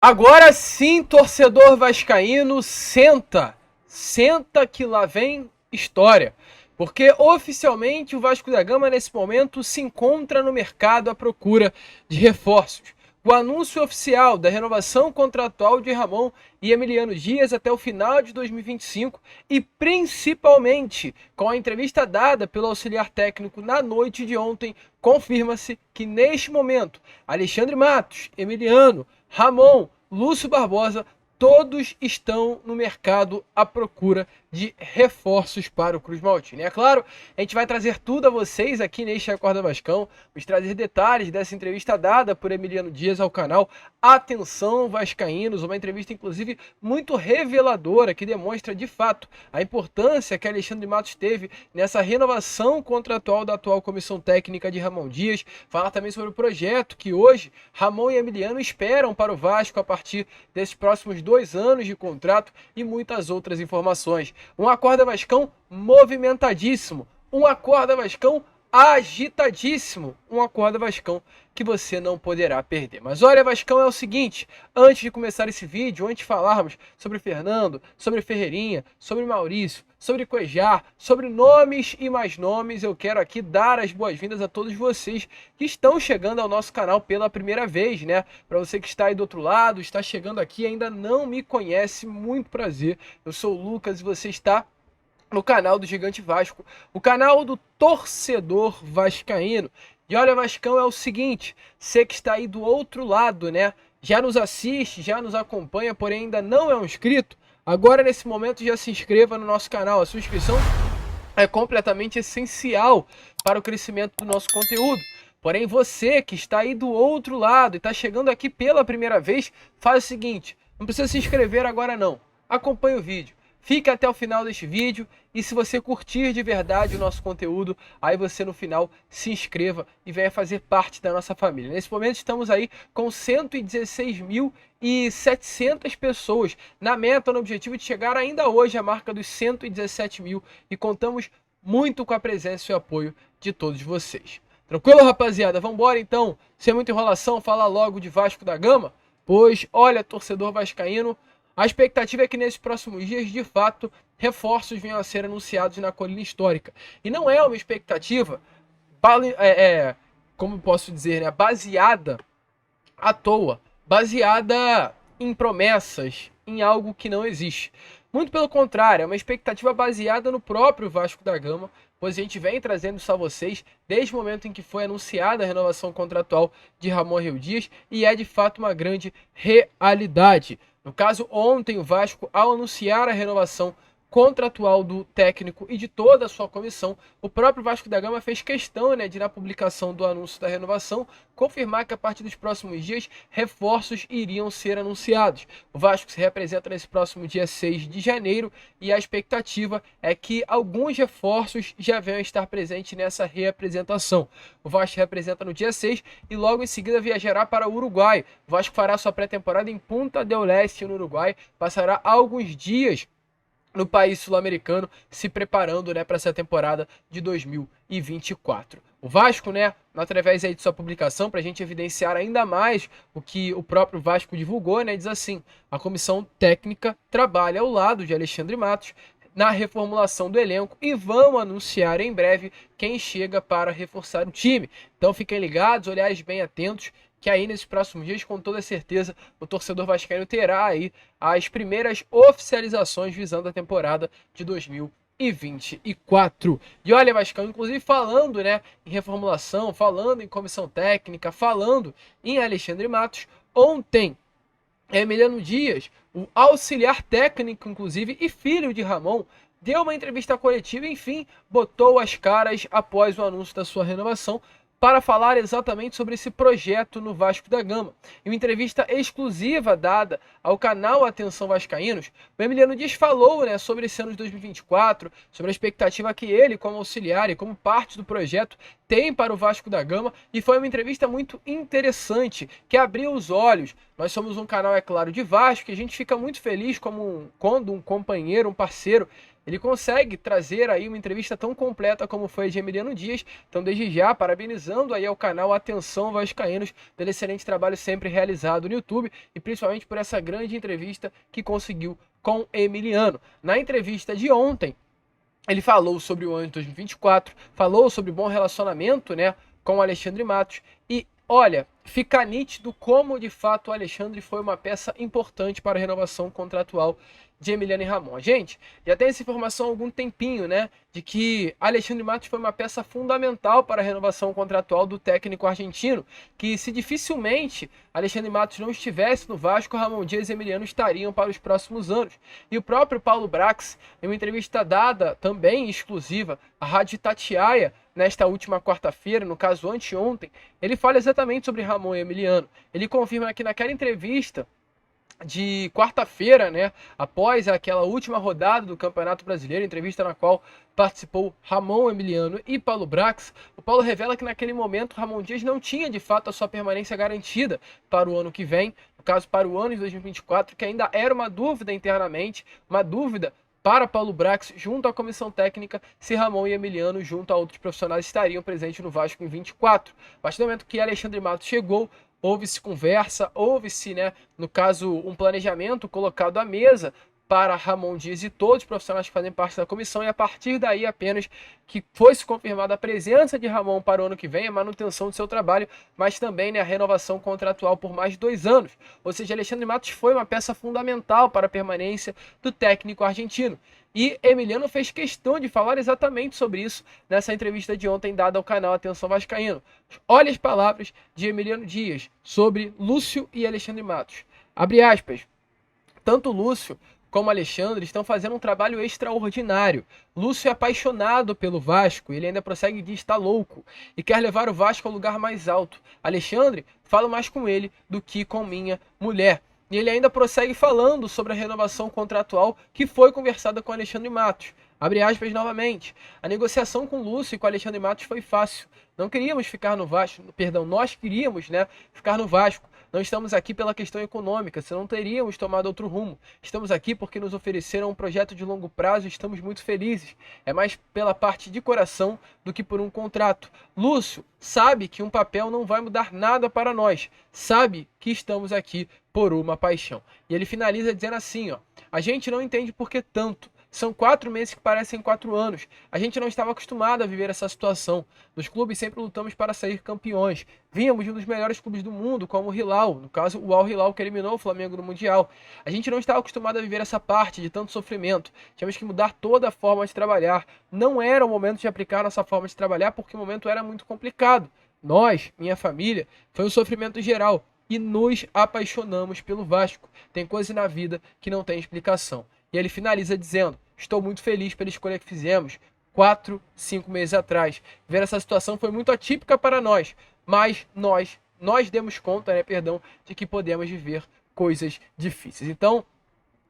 Agora sim, torcedor vascaíno, senta que lá vem história. Porque oficialmente o Vasco da Gama nesse momento se encontra no mercado à procura de reforços. O anúncio oficial da renovação contratual de Ramon e Emiliano Dias até o final de 2025 e principalmente com a entrevista dada pelo auxiliar técnico na noite de ontem, confirma-se que neste momento Alexandre Matos, Emiliano, Ramon, Lúcio Barbosa, todos estão no mercado à procura de reforços para o Cruz Maltino. E é claro, a gente vai trazer tudo a vocês aqui neste Acorda Vascão, vamos trazer detalhes dessa entrevista dada por Emiliano Dias ao canal Atenção Vascaínos, uma entrevista inclusive muito reveladora que demonstra de fato a importância que Alexandre Matos teve nessa renovação contratual da atual comissão técnica de Ramon Dias, falar também sobre o projeto que hoje Ramon e Emiliano esperam para o Vasco a partir desses próximos 2 anos de contrato e muitas outras informações. Um Acorda Vascão movimentadíssimo, um Acorda Vascão agitadíssimo, um Acorda Vascão que você não poderá perder. Mas olha, Vascão, é o seguinte, antes de começar esse vídeo, antes de falarmos sobre Fernando, sobre Ferreirinha, sobre Maurício, sobre Cuejar, sobre nomes e mais nomes, eu quero aqui dar as boas-vindas a todos vocês que estão chegando ao nosso canal pela primeira vez, né? Para você que está aí do outro lado, está chegando aqui e ainda não me conhece, muito prazer. Eu sou o Lucas e você está no canal do Gigante Vasco, o canal do torcedor vascaíno. E olha, Vascão, é o seguinte, você que está aí do outro lado, né? Já nos assiste, já nos acompanha, porém ainda não é um inscrito, agora nesse momento já se inscreva no nosso canal. A sua inscrição é completamente essencial para o crescimento do nosso conteúdo. Porém, você que está aí do outro lado e está chegando aqui pela primeira vez, faz o seguinte, não precisa se inscrever agora não, acompanhe o vídeo. Fique até o final deste vídeo e se você curtir de verdade o nosso conteúdo, aí você no final se inscreva e venha fazer parte da nossa família. Nesse momento estamos aí com 116.700 pessoas na meta, no objetivo de chegar ainda hoje à marca dos 117 mil e contamos muito com a presença e o apoio de todos vocês. Tranquilo, rapaziada? Vamos embora então, sem muita enrolação, falar logo de Vasco da Gama? Pois, olha, torcedor vascaíno, a expectativa é que nesses próximos dias, de fato, reforços venham a ser anunciados na colina histórica. E não é uma expectativa, como posso dizer, né, baseada à toa, baseada em promessas, em algo que não existe. Muito pelo contrário, é uma expectativa baseada no próprio Vasco da Gama, pois a gente vem trazendo isso a vocês desde o momento em que foi anunciada a renovação contratual de Ramon Dias e é de fato uma grande realidade. No caso, ontem o Vasco, ao anunciar a renovação contratual do técnico e de toda a sua comissão, o próprio Vasco da Gama fez questão, né, de na publicação do anúncio da renovação, confirmar que a partir dos próximos dias, reforços iriam ser anunciados. O Vasco se representa nesse próximo dia 6 de janeiro e a expectativa é que alguns reforços já venham estar presentes nessa reapresentação. O Vasco representa no dia 6 e logo em seguida viajará para o Uruguai. O Vasco fará sua pré-temporada em Punta del Este, no Uruguai, passará alguns dias no país sul-americano, se preparando, né, para essa temporada de 2024. O Vasco, né, através aí de sua publicação, para a gente evidenciar ainda mais o que o próprio Vasco divulgou, né, diz assim: a comissão técnica trabalha ao lado de Alexandre Matos na reformulação do elenco e vão anunciar em breve quem chega para reforçar o time. Então fiquem ligados, olhares bem atentos, que aí nesses próximos dias, com toda certeza, o torcedor vascaíno terá aí as primeiras oficializações visando a temporada de 2024. E olha, Vascão, inclusive falando, né, em reformulação, falando em comissão técnica, falando em Alexandre Matos, ontem Emiliano Dias, o auxiliar técnico, inclusive, e filho de Ramon, deu uma entrevista coletiva e, enfim, botou as caras após o anúncio da sua renovação, para falar exatamente sobre esse projeto no Vasco da Gama. Em uma entrevista exclusiva dada ao canal Atenção Vascaínos, o Emiliano Dias falou, né, sobre esse ano de 2024, sobre a expectativa que ele, como auxiliar e como parte do projeto, tem para o Vasco da Gama, e foi uma entrevista muito interessante, que abriu os olhos. Nós somos um canal, é claro, de Vasco, e a gente fica muito feliz quando um companheiro, um parceiro, ele consegue trazer aí uma entrevista tão completa como foi a de Emiliano Dias. Então, desde já, parabenizando aí ao canal Atenção Vascaínos pelo excelente trabalho sempre realizado no YouTube e principalmente por essa grande entrevista que conseguiu com Emiliano. Na entrevista de ontem, ele falou sobre o ano de 2024, falou sobre o bom relacionamento, né, com o Alexandre Matos e olha, fica nítido como de fato o Alexandre foi uma peça importante para a renovação contratual de Emiliano e Ramon. Gente, já tem essa informação há algum tempinho, né, de que Alexandre Matos foi uma peça fundamental para a renovação contratual do técnico argentino, que se dificilmente Alexandre Matos não estivesse no Vasco, Ramon Dias e Emiliano estariam para os próximos anos. E o próprio Paulo Brax, em uma entrevista dada também exclusiva à Rádio Itatiaia, nesta última quarta-feira, no caso anteontem, ele fala exatamente sobre Ramon e Emiliano. Ele confirma que naquela entrevista de quarta-feira, né, após aquela última rodada do Campeonato Brasileiro, entrevista na qual participou Ramon Emiliano e Paulo Brax, o Paulo revela que naquele momento Ramon Dias não tinha de fato a sua permanência garantida para o ano que vem, no caso para o ano de 2024, que ainda era uma dúvida internamente, uma dúvida para Paulo Brax junto à comissão técnica se Ramon e Emiliano junto a outros profissionais estariam presentes no Vasco em 24. A partir do momento que Alexandre Matos chegou, houve-se conversa, houve-se, né, no caso, um planejamento colocado à mesa para Ramon Dias e todos os profissionais que fazem parte da comissão, e a partir daí apenas que foi-se confirmada a presença de Ramon para o ano que vem, a manutenção do seu trabalho, mas também, né, a renovação contratual por mais 2 anos. Ou seja, Alexandre Matos foi uma peça fundamental para a permanência do técnico argentino. E Emiliano fez questão de falar exatamente sobre isso nessa entrevista de ontem dada ao canal Atenção Vascaíno. Olha as palavras de Emiliano Dias sobre Lúcio e Alexandre Matos. Abre aspas. Tanto Lúcio como Alexandre estão fazendo um trabalho extraordinário. Lúcio é apaixonado pelo Vasco, ele ainda prossegue e diz está louco e quer levar o Vasco ao lugar mais alto. Alexandre, falo mais com ele do que com minha mulher. E ele ainda prossegue falando sobre a renovação contratual que foi conversada com Alexandre Matos. Abre aspas novamente. A negociação com Lúcio e com Alexandre Matos foi fácil. Não queríamos ficar no Vasco, perdão, nós queríamos, né, ficar no Vasco. Não estamos aqui pela questão econômica, senão teríamos tomado outro rumo. Estamos aqui porque nos ofereceram um projeto de longo prazo e estamos muito felizes. É mais pela parte de coração do que por um contrato. Lúcio sabe que um papel não vai mudar nada para nós. Sabe que estamos aqui por uma paixão. E ele finaliza dizendo assim, ó. A gente não entende por que tanto. São 4 meses que parecem 4 anos. A gente não estava acostumado a viver essa situação. Nos clubes sempre lutamos para sair campeões. Vínhamos de um dos melhores clubes do mundo, como o Hilal, no caso o Al Hilal que eliminou o Flamengo no Mundial. A gente não estava acostumado a viver essa parte de tanto sofrimento. Tínhamos que mudar toda a forma de trabalhar. Não era o momento de aplicar nossa forma de trabalhar porque o momento era muito complicado. Nós, minha família, foi um sofrimento geral e nos apaixonamos pelo Vasco. Tem coisa na vida que não tem explicação. E ele finaliza dizendo, estou muito feliz pela escolha que fizemos 4, 5 meses atrás. Ver essa situação foi muito atípica para nós, mas nós demos conta, né, de que podemos viver coisas difíceis. Então,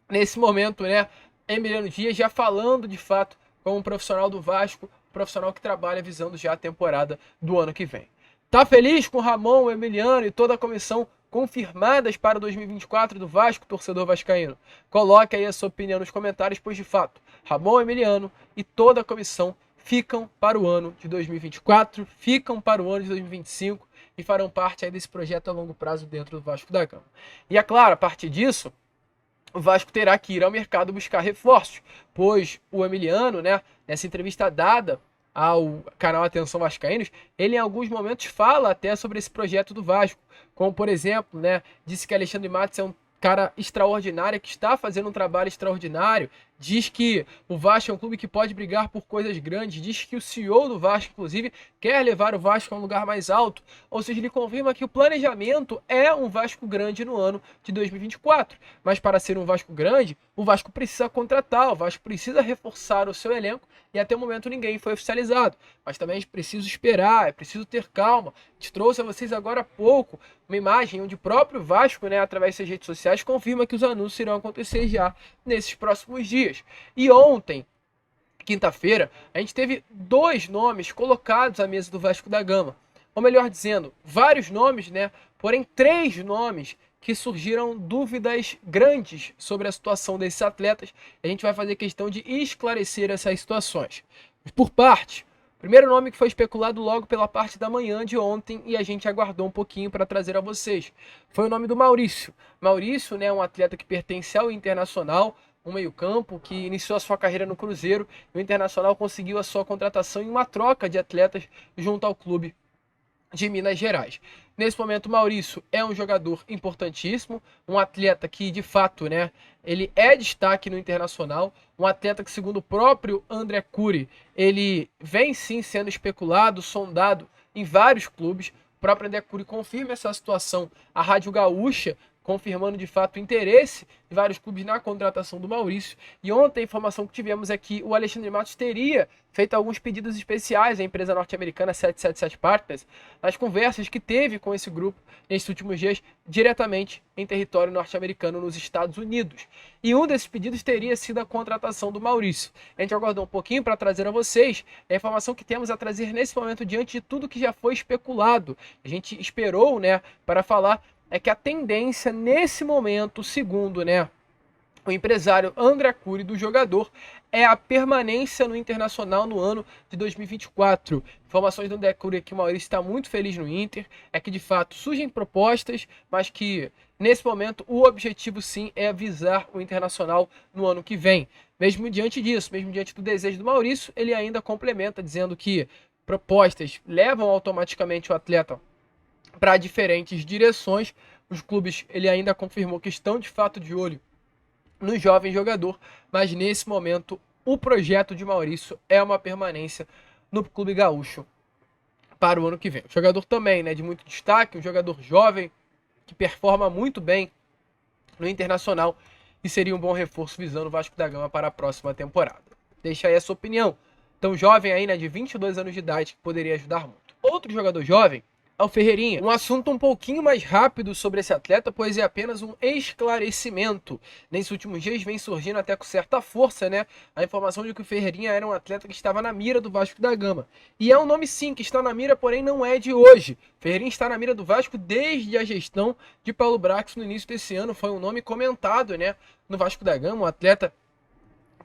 nesse momento, né, Emiliano Dias já falando de fato como um profissional do Vasco, um profissional que trabalha visando já a temporada do ano que vem. Tá feliz com o Ramon, o Emiliano e toda a comissão confirmadas para 2024 do Vasco, torcedor vascaíno? Coloque aí a sua opinião nos comentários, pois de fato, Ramon, Emiliano e toda a comissão ficam para o ano de 2024, ficam para o ano de 2025 e farão parte aí desse projeto a longo prazo dentro do Vasco da Gama. E é claro, a partir disso, o Vasco terá que ir ao mercado buscar reforços, pois o Emiliano, né, nessa entrevista dada ao canal Atenção Vascaínos, ele em alguns momentos fala até sobre esse projeto do Vasco, como por exemplo, né, disse que Alexandre Matos é um cara extraordinário, que está fazendo um trabalho extraordinário, diz que o Vasco é um clube que pode brigar por coisas grandes, diz que o CEO do Vasco, inclusive, quer levar o Vasco a um lugar mais alto, ou seja, ele confirma que o planejamento é um Vasco grande no ano de 2024, mas para ser um Vasco grande, o Vasco precisa contratar, o Vasco precisa reforçar o seu elenco, e até o momento ninguém foi oficializado, mas também é preciso esperar, é preciso ter calma. A gente trouxe a vocês agora há pouco uma imagem onde o próprio Vasco, né, através das redes sociais, confirma que os anúncios irão acontecer já nesses próximos dias. E ontem, quinta-feira, a gente teve 2 nomes colocados à mesa do Vasco da Gama. Ou melhor dizendo, vários nomes, né? Porém, 3 nomes que surgiram dúvidas grandes sobre a situação desses atletas. A gente vai fazer questão de esclarecer essas situações. Por parte, o primeiro nome que foi especulado logo pela parte da manhã de ontem e a gente aguardou um pouquinho para trazer a vocês, foi o nome do Maurício. Maurício, né, é um atleta que pertence ao Internacional, um meio-campo que iniciou a sua carreira no Cruzeiro. O Internacional conseguiu a sua contratação em uma troca de atletas junto ao clube de Minas Gerais. Nesse momento, o Maurício é um jogador importantíssimo, um atleta que, de fato, né, ele é destaque no Internacional, um atleta que, segundo o próprio André Cury, ele vem sim sendo especulado, sondado em vários clubes. O próprio André Cury confirma essa situação. A Rádio Gaúcha confirmando de fato o interesse de vários clubes na contratação do Maurício. E ontem a informação que tivemos é que o Alexandre Matos teria feito alguns pedidos especiais à empresa norte-americana 777 Partners nas conversas que teve com esse grupo nesses últimos dias diretamente em território norte-americano nos Estados Unidos. E um desses pedidos teria sido a contratação do Maurício. A gente aguardou um pouquinho para trazer a vocês a informação que temos a trazer nesse momento diante de tudo que já foi especulado. A gente esperou, né, para falar é que a tendência nesse momento, segundo, né, o empresário André Cury do jogador, é a permanência no Internacional no ano de 2024. Informações do André Cury é que o Maurício está muito feliz no Inter, é que de fato surgem propostas, mas que nesse momento o objetivo sim é visar o Internacional no ano que vem. Mesmo diante disso, mesmo diante do desejo do Maurício, ele ainda complementa dizendo que propostas levam automaticamente o atleta para diferentes direções. Os clubes, ele ainda confirmou que estão de fato de olho no jovem jogador, mas nesse momento o projeto de Maurício é uma permanência no clube gaúcho para o ano que vem. O jogador também, né, de muito destaque, um jogador jovem que performa muito bem no Internacional e seria um bom reforço visando o Vasco da Gama para a próxima temporada. Deixa aí a sua opinião. Tão jovem aí, né, de 22 anos de idade, que poderia ajudar muito. Outro jogador jovem ao Ferreirinha. Um assunto um pouquinho mais rápido sobre esse atleta, pois é apenas um esclarecimento. Nesses últimos dias vem surgindo até com certa força, né, a informação de que o Ferreirinha era um atleta que estava na mira do Vasco da Gama. E é um nome sim que está na mira, porém não é de hoje. Ferreirinha está na mira do Vasco desde a gestão de Paulo Brax no início desse ano. Foi um nome comentado, né, no Vasco da Gama, um atleta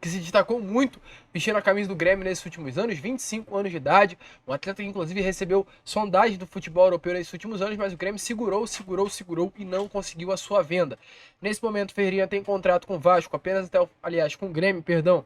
que se destacou muito vestindo a camisa do Grêmio nesses últimos anos, 25 anos de idade, um atleta que inclusive recebeu sondagem do futebol europeu nesses últimos anos, mas o Grêmio segurou e não conseguiu a sua venda. Nesse momento, o Ferreirinha tem contrato com o Vasco, com o Grêmio, perdão,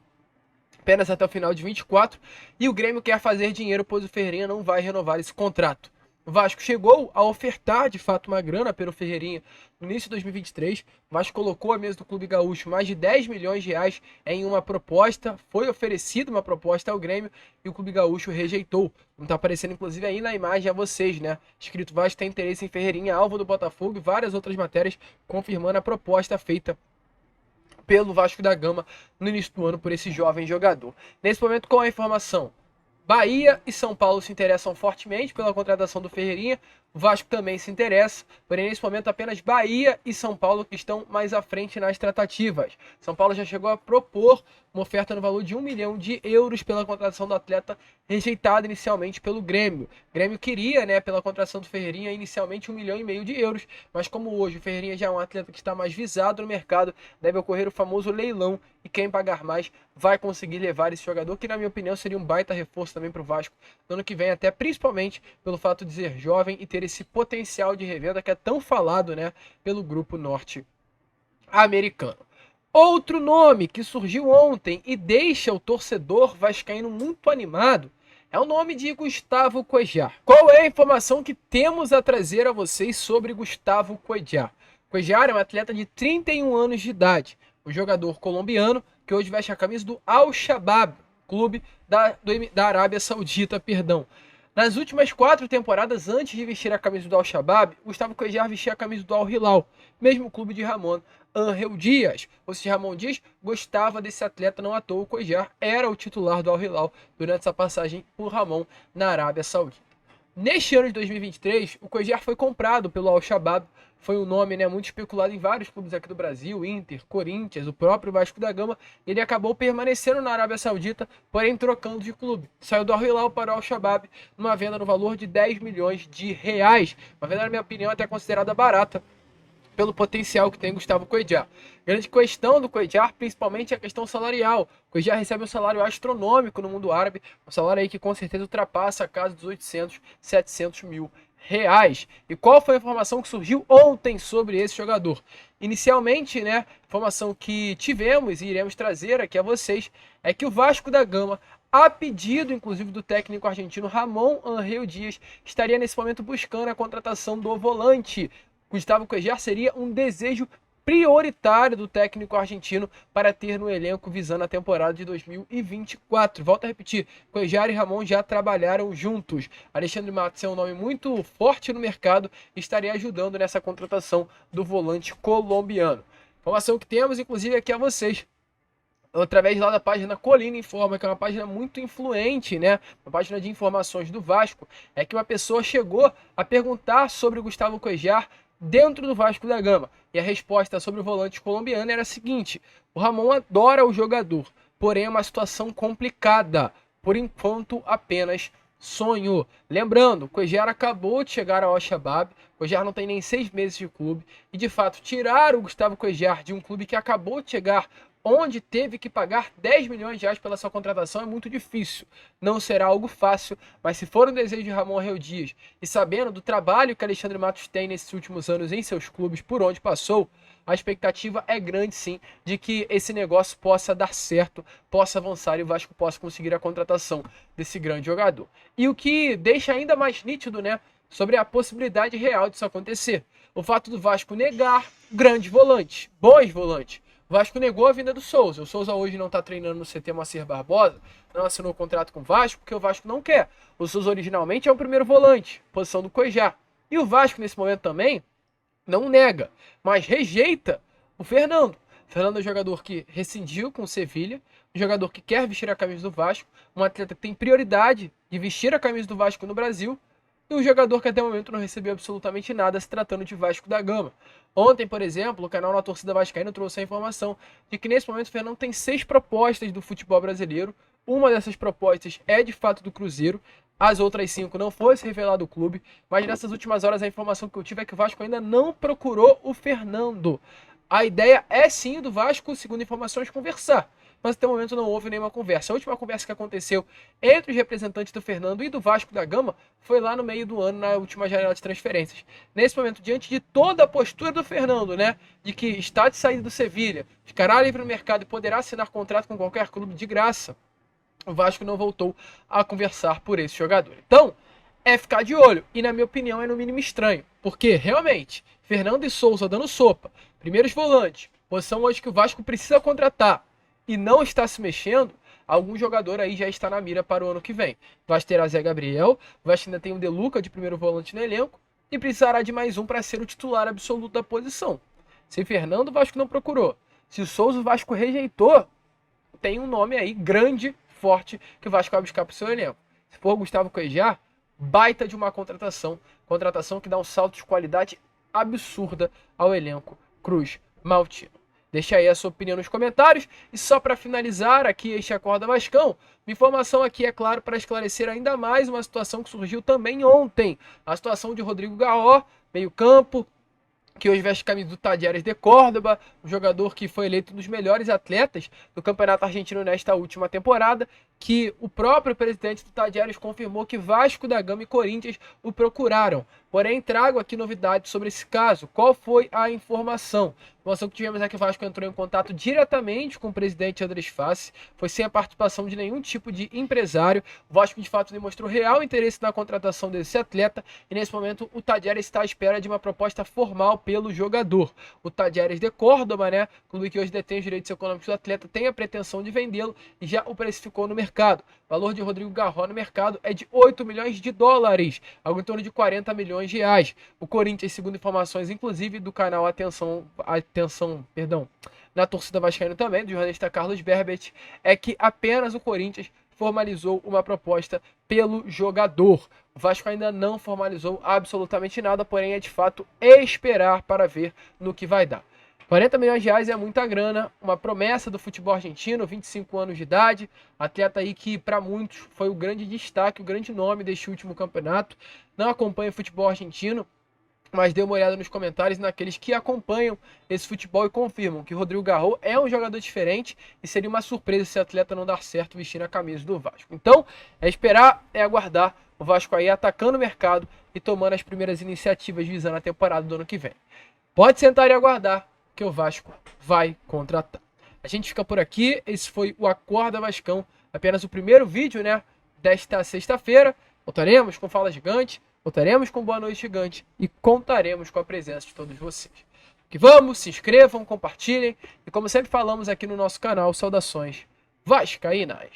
apenas até o final de 24, e o Grêmio quer fazer dinheiro, pois o Ferreirinha não vai renovar esse contrato. O Vasco chegou a ofertar, de fato, uma grana pelo Ferreirinha no início de 2023. O Vasco colocou à mesa do Clube Gaúcho mais de 10 milhões de reais em uma proposta. Foi oferecida uma proposta ao Grêmio e o Clube Gaúcho rejeitou. Não está aparecendo, inclusive, aí na imagem a vocês, né? Escrito Vasco tem interesse em Ferreirinha, alvo do Botafogo e várias outras matérias confirmando a proposta feita pelo Vasco da Gama no início do ano por esse jovem jogador. Nesse momento, com a informação, Bahia e São Paulo se interessam fortemente pela contratação do Ferreirinha. O Vasco também se interessa, porém nesse momento apenas Bahia e São Paulo que estão mais à frente nas tratativas. São Paulo já chegou a propor uma oferta no valor de 1 milhão de euros pela contratação do atleta, rejeitada inicialmente pelo Grêmio. O Grêmio queria, né, pela contratação do Ferreirinha, inicialmente 1,5 milhão de euros, mas como hoje o Ferreirinha já é um atleta que está mais visado no mercado, deve ocorrer o famoso leilão e quem pagar mais vai conseguir levar esse jogador, que na minha opinião seria um baita reforço também para o Vasco no ano que vem, até principalmente pelo fato de ser jovem e ter esse potencial de revenda que é tão falado, né, pelo grupo norte-americano. Outro nome que surgiu ontem e deixa o torcedor vascaíno muito animado é o nome de Gustavo Cuéllar. Qual é a informação que temos a trazer a vocês sobre Gustavo Cuéllar? Cuéllar é um atleta de 31 anos de idade, um jogador colombiano que hoje veste a camisa do Al-Shabaab, clube da Arábia Saudita, perdão. Nas últimas 4 temporadas, antes de vestir a camisa do Al-Shabaab, Gustavo Cuéllar vestia a camisa do Al-Hilal, mesmo clube de Ramon Ángel Dias. Ou seja, Ramon Dias gostava desse atleta, não à toa. O Cuéllar era o titular do Al-Hilal durante essa passagem por Ramon na Arábia Saudita. Neste ano de 2023, o Cuéllar foi comprado pelo Al-Shabaab. Foi um nome, né, muito especulado em vários clubes aqui do Brasil, Inter, Corinthians, o próprio Vasco da Gama. Ele acabou permanecendo na Arábia Saudita, porém trocando de clube. Saiu do Al-Hilal para o Al-Shabaab numa venda no valor de 10 milhões de reais. Uma venda, na minha opinião, até considerada barata pelo potencial que tem Gustavo Cuéllar. Grande questão do Cuéllar, principalmente a questão salarial. O Cuéllar recebe um salário astronômico no mundo árabe, um salário aí que com certeza ultrapassa a casa dos 800, 700 mil reais. E qual foi a informação que surgiu ontem sobre esse jogador? Inicialmente, né, informação que tivemos e iremos trazer aqui a vocês é que o Vasco da Gama, a pedido inclusive do técnico argentino Ramon Anreu Dias, estaria nesse momento buscando a contratação do volante. Gustavo Cuéllar seria um desejo prioritário do técnico argentino para ter no elenco visando a temporada de 2024. Volto a repetir, Cuéllar e Ramon já trabalharam juntos. Alexandre Matos é um nome muito forte no mercado e estaria ajudando nessa contratação do volante colombiano. Informação que temos, inclusive, aqui a vocês, através lá da página Colina Informa, que é uma página muito influente, né? Uma página de informações do Vasco, é que uma pessoa chegou a perguntar sobre o Gustavo Cuéllar dentro do Vasco da Gama. E a resposta sobre o volante colombiano era a seguinte: o Ramon adora o jogador, porém é uma situação complicada, por enquanto apenas sonho. Lembrando, Cuéllar acabou de chegar ao Al-Shabaab, Cuéllar não tem nem 6 meses de clube, e de fato tirar o Gustavo Cuéllar de um clube que acabou de chegar, onde teve que pagar 10 milhões de reais pela sua contratação, é muito difícil. Não será algo fácil, mas se for um desejo de Ramon Anreu Dias e sabendo do trabalho que Alexandre Matos tem nesses últimos anos em seus clubes por onde passou, a expectativa é grande sim de que esse negócio possa dar certo, possa avançar e o Vasco possa conseguir a contratação desse grande jogador. E o que deixa ainda mais nítido, né, sobre a possibilidade real disso acontecer, o fato do Vasco negar grandes volantes, bons volantes. O Vasco negou a vinda do Souza. O Souza hoje não está treinando no CT Moacir Barbosa, não assinou contrato com o Vasco, porque o Vasco não quer. O Souza originalmente é o primeiro volante, posição do Cuéllar. E o Vasco, nesse momento também, não nega, mas rejeita o Fernando. O Fernando é um jogador que rescindiu com o Sevilha, um jogador que quer vestir a camisa do Vasco, um atleta que tem prioridade de vestir a camisa do Vasco no Brasil, e um jogador que até o momento não recebeu absolutamente nada se tratando de Vasco da Gama. Ontem, por exemplo, o canal Na Torcida Vascaína trouxe a informação de que nesse momento o Fernando tem 6 propostas do futebol brasileiro. Uma dessas propostas é de fato do Cruzeiro, as outras 5 não foi se revelado o clube, mas nessas últimas horas a informação que eu tive é que o Vasco ainda não procurou o Fernando. A ideia é sim do Vasco, segundo informações, conversar, mas até o momento não houve nenhuma conversa. A última conversa que aconteceu entre os representantes do Fernando e do Vasco da Gama foi lá no meio do ano, na última janela de transferências. Nesse momento, diante de toda a postura do Fernando, né, de que está de saída do Sevilha, ficará livre no mercado e poderá assinar contrato com qualquer clube de graça, o Vasco não voltou a conversar por esse jogador. Então, é ficar de olho. E na minha opinião é no mínimo estranho. Porque, realmente, Fernando e Souza dando sopa, primeiros volantes, posição hoje que o Vasco precisa contratar e não está se mexendo, algum jogador aí já está na mira para o ano que vem. O Vasco terá Zé Gabriel, o Vasco ainda tem o De Luca de primeiro volante no elenco e precisará de mais um para ser o titular absoluto da posição. Se Fernando, o Vasco não procurou. Se o Souza, o Vasco rejeitou, tem um nome aí grande, forte, que o Vasco vai buscar para o seu elenco. Se for Gustavo Cuéllar, baita de uma contratação que dá um salto de qualidade absurda ao elenco Cruz Maltino. Deixa aí a sua opinião nos comentários. E só para finalizar aqui este Acorda Vascão, uma informação aqui, é claro, para esclarecer ainda mais uma situação que surgiu também ontem. A situação de Rodrigo Garó, meio campo, que hoje veste a camisa do Talleres de Córdoba, um jogador que foi eleito um dos melhores atletas do Campeonato Argentino nesta última temporada, que o próprio presidente do Talleres confirmou que Vasco da Gama e Corinthians o procuraram. Porém, trago aqui novidades sobre esse caso. Qual foi a informação? A informação que tivemos é que o Vasco entrou em contato diretamente com o presidente Andrés Fassi, foi sem a participação de nenhum tipo de empresário. O Vasco, de fato, demonstrou real interesse na contratação desse atleta e, nesse momento, o Talleres está à espera de uma proposta formal pelo jogador. O Talleres de Córdoba, né, clube que hoje detém os direitos econômicos do atleta, tem a pretensão de vendê-lo e já o precificou no mercado. O valor de Rodrigo Garó no mercado é de 8 milhões de dólares, algo em torno de 40 milhões de reais. O Corinthians, segundo informações, inclusive, do canal Na Torcida Vascaína também, do jornalista Carlos Berbet, é que apenas o Corinthians formalizou uma proposta pelo jogador. O Vasco ainda não formalizou absolutamente nada, porém é de fato esperar para ver no que vai dar. 40 milhões de reais é muita grana, uma promessa do futebol argentino, 25 anos de idade, atleta aí que para muitos foi o grande destaque, o grande nome deste último campeonato. Não acompanha o futebol argentino, mas dê uma olhada nos comentários naqueles que acompanham esse futebol e confirmam que o Rodrigo Garro é um jogador diferente e seria uma surpresa se o atleta não dar certo vestindo a camisa do Vasco. Então, é esperar, é aguardar o Vasco aí atacando o mercado e tomando as primeiras iniciativas visando a temporada do ano que vem. Pode sentar e aguardar que o Vasco vai contratar. A gente fica por aqui, esse foi o Acorda Vascão, apenas o primeiro vídeo, né, desta sexta-feira. Voltaremos com Fala Gigante, voltaremos com Boa Noite Gigante e contaremos com a presença de todos vocês. Que vamos, se inscrevam, compartilhem e como sempre falamos aqui no nosso canal, saudações vascaínas.